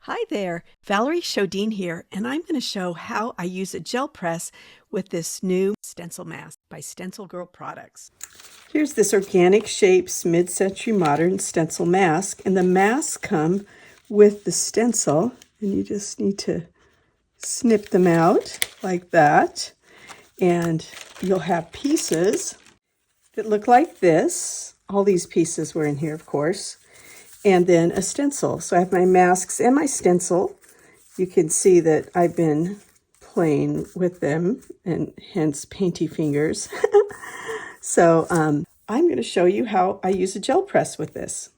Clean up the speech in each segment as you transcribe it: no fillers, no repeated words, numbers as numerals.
Hi there, Valerie Shodine here, and I'm going to show how I use a gel press with this new stencil mask by Stencil Girl Products. Here's this Organic Shapes Mid-Century Modern stencil mask, and the masks come with the stencil, and you just need to snip them out like that, and you'll have pieces that look like this. All these pieces were in here, of course. And then a stencil. So I have my masks and my stencil. You can see that I've been playing with them and hence painty fingers. So I'm going to show you how I use a gel press with this.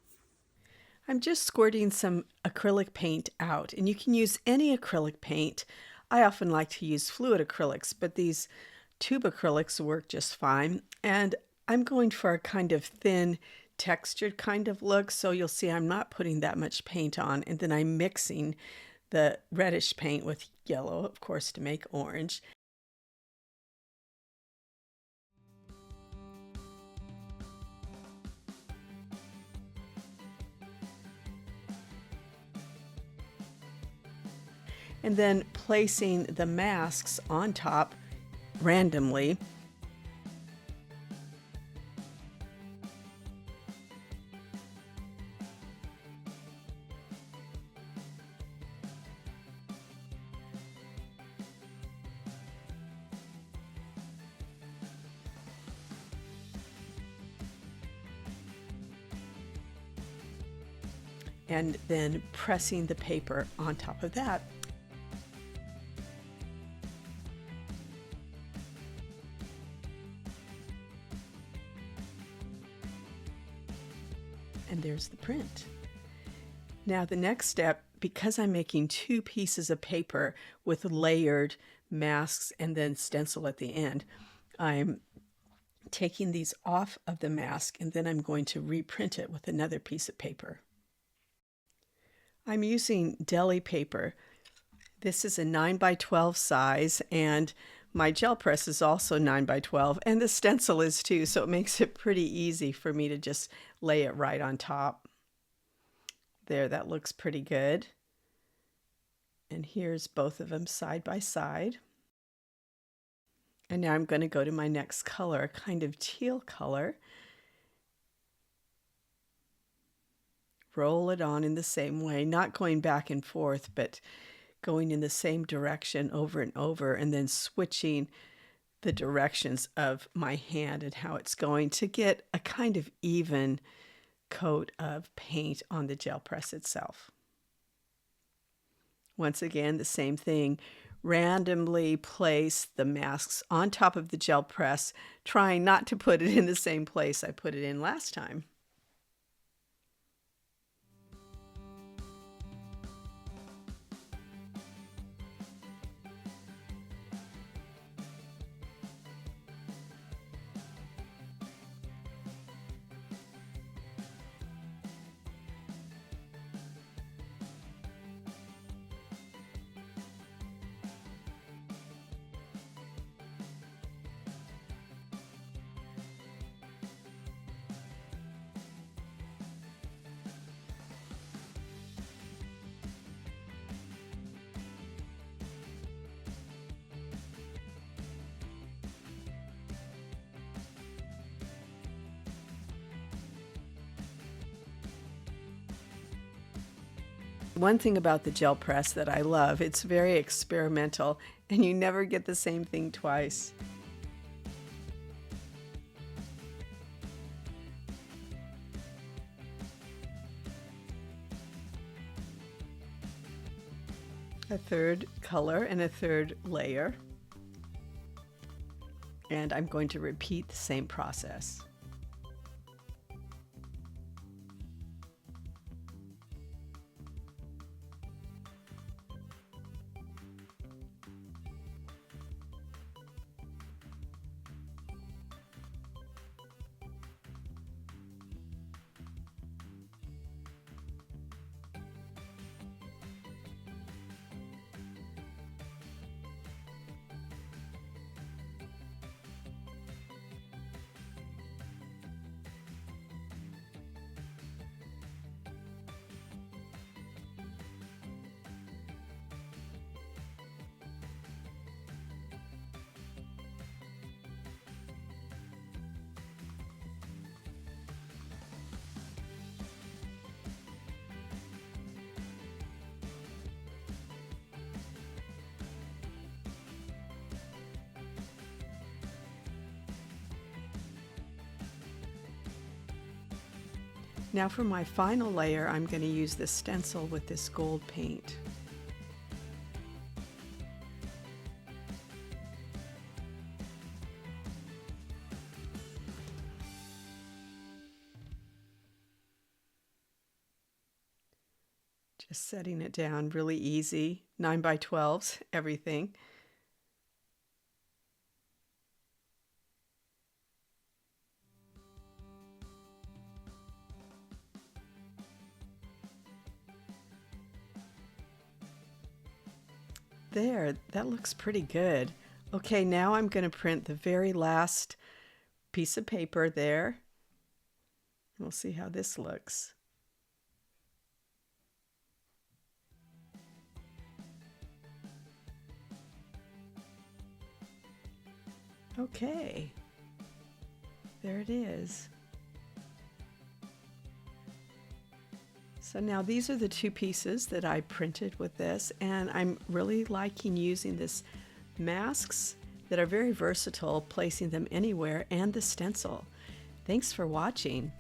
I'm just squirting some acrylic paint out, and you can use any acrylic paint. I often like to use fluid acrylics, but these tube acrylics work just fine. And I'm going for a kind of thin textured kind of look, so you'll see I'm not putting that much paint on, and then I'm mixing the reddish paint with yellow, of course, to make orange. And then placing the masks on top randomly. And then pressing the paper on top of that. And there's the print. Now the next step, because I'm making two pieces of paper with layered masks and then stencil at the end, I'm taking these off of the mask, and then I'm going to reprint it with another piece of paper. I'm using deli paper. This is a 9x12 size, and my gel press is also 9x12, and the stencil is too, so it makes it pretty easy for me to just lay it right on top. There, that looks pretty good. And here's both of them side by side. And now I'm going to go to my next color, a kind of teal color. Roll it on in the same way, not going back and forth, but going in the same direction over and over, and then switching the directions of my hand and how it's going to get a kind of even coat of paint on the gel press itself. Once again, the same thing. Randomly place the masks on top of the gel press, trying not to put it in the same place I put it in last time. One thing about the gel press that I love, it's very experimental, and you never get the same thing twice. A third color and a third layer. And I'm going to repeat the same process. Now for my final layer, I'm going to use the stencil with this gold paint. Just setting it down really easy, 9 by 12s, everything. There, that looks pretty good. Okay, now I'm going to print the very last piece of paper there. We'll see how this looks. Okay, there it is. So now these are the two pieces that I printed with this, and I'm really liking using this masks that are very versatile, placing them anywhere, and the stencil. Thanks for watching.